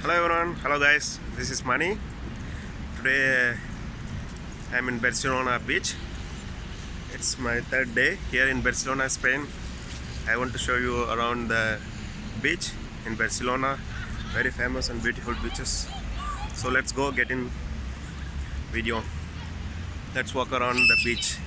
Hello everyone, hello guys, this is Mani. Today I'm in Barcelona beach. It's my third day here in Barcelona, Spain. I want to show you around the beach in Barcelona, very famous and beautiful beaches. So let's go get in video. Let's walk around the beach.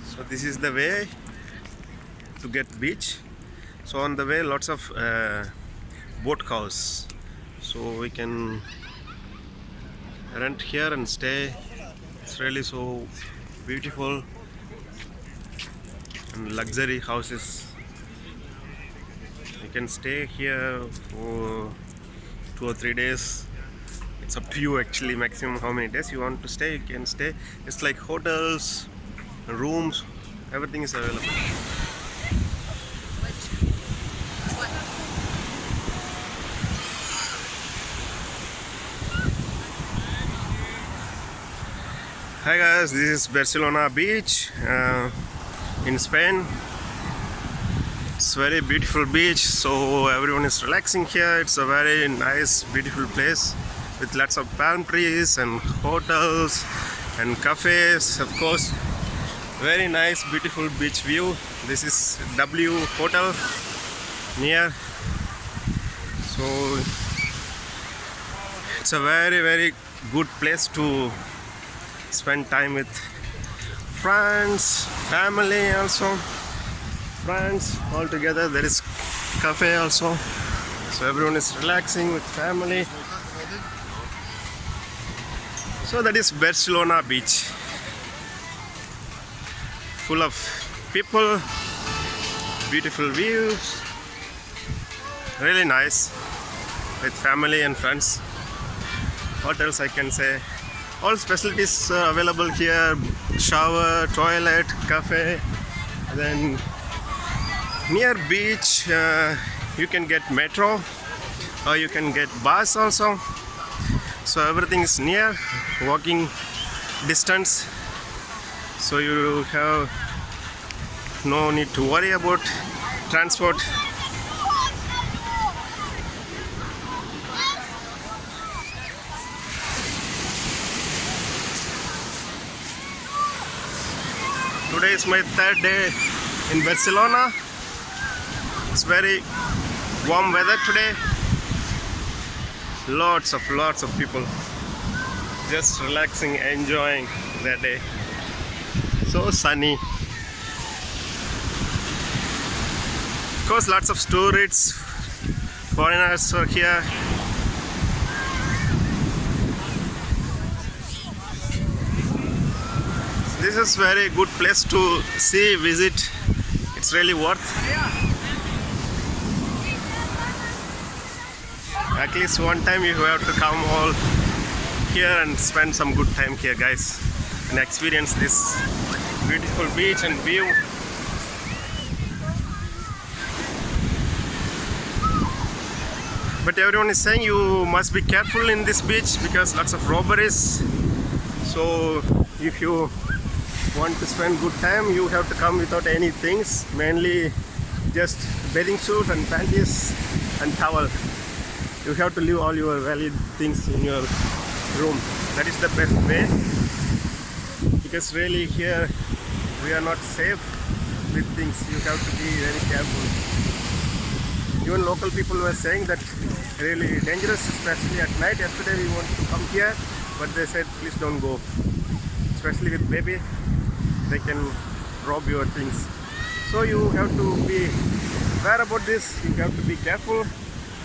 So this is the way to get beach. So on the way lots of boat house, so we can rent here and stay. It's really so beautiful and luxury houses. You can stay here for 2 or 3 days. It's up to you actually, maximum how many days you want to stay. You can stay. It's like hotels, rooms, everything is available. Hi guys, this is Barcelona beach in Spain. It's very beautiful beach, so everyone is relaxing here. It's a very nice beautiful place with lots of palm trees and hotels and cafes, of course. Very nice beautiful beach view. This is W Hotel near, so it's a very good place to spend time with friends, family also. Friends all together. There is cafe also, so everyone is relaxing with family. So that is Barcelona beach, full of people, beautiful views, really nice with family and friends. What else I can say? All facilities are available here: shower, toilet, cafe. Then near beach you can get metro or you can get bus also. So everything is near, walking distance. So you have no need to worry about transport. Today is my third day in Barcelona. It's very Warm weather today. Lots of people just relaxing, enjoying their day. So sunny. Of course, lots of tourists, foreigners are here. This is very good place to see, visit. It's really worth. At least one time you have to come all here and spend some good time here, guys, and experience this beautiful beach and view. But everyone is saying you must be careful in this beach because lots of robberies. So if you want to spend good time, you have to come without any things, mainly just bathing suit and panties and towel. You have to leave all your valid things in your room. That is the best way, because really here we are not safe with things. You have to be very careful. Even local people were saying that really dangerous, especially at night. Yesterday we wanted to come here, but they said please don't go, especially with baby. They can rob your things. So you have to be aware about this. You have to be careful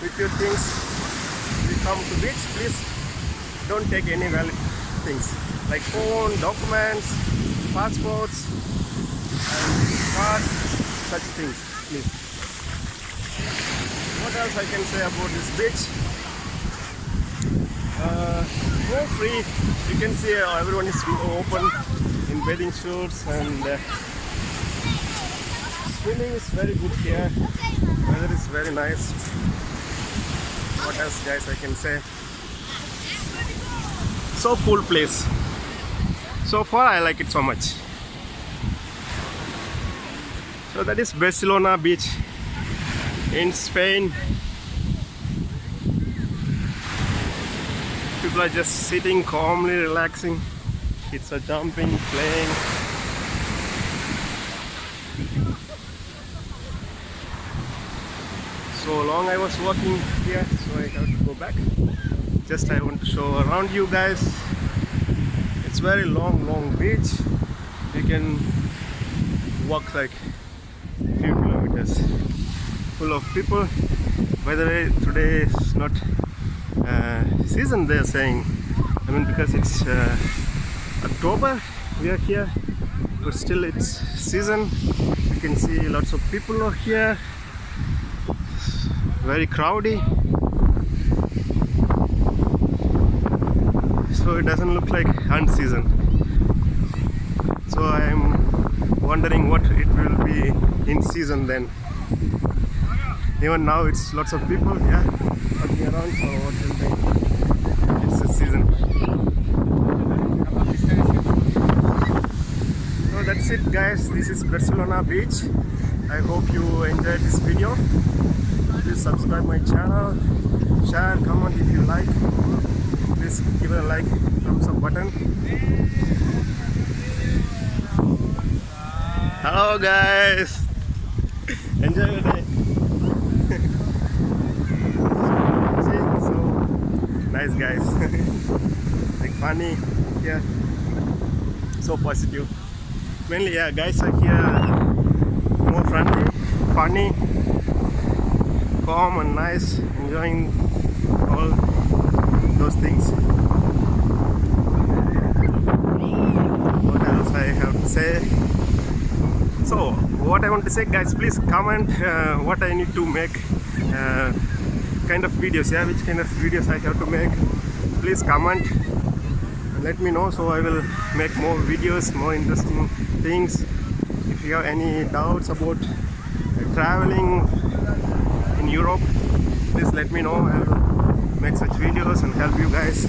with your things. If you come to beach, please don't take any valid things like phone, documents, passports, and cards, such things, please. What else I can say about this beach? More free. You can see everyone is open in bathing suits, and swimming is very good here. Weather is very nice. What else, guys, I can say? So cool place. So far I like it so much. So that is Barcelona beach in Spain. People are just sitting calmly, relaxing. Kids are jumping, playing. So long I was walking here, so I have to go back. Just I want to show around you guys. It's very long beach. You can walk like a few kilometers. Full of people. By the way, today is not season, they're saying. I mean, because it's October, we are here, but still it's season. You can see lots of people are here. Very crowded. So it doesn't look like unseason. So I am wondering what it will be in season then. Even now it's lots of people, yeah, walking around, so what will be? It's the season. So that's it, guys. This is Barcelona beach. I hope you enjoyed this video. Please subscribe my channel, share, comment if you like. Please give it a like, thumbs up button. Hello guys, enjoy your day. See, so nice guys, like funny, yeah, so positive. Mainly, yeah, guys are here more friendly, funny, calm and nice, enjoying all those things. What else I have to say? So what I want to say, guys, please comment what I need to make, kind of videos, yeah, which kind of videos I have to make. Please comment and let me know, so I will make more videos, more interesting things. If you have any doubts about traveling in Europe, please let me know. I will make such videos and help you guys.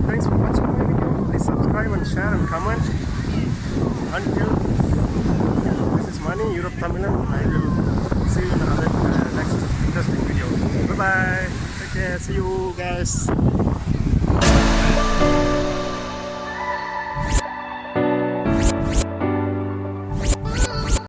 Thanks for watching my video. Please subscribe and share and comment. until this is Money, Europe Tamilan. I will see you in another next interesting video. Bye bye. Take care. See you guys.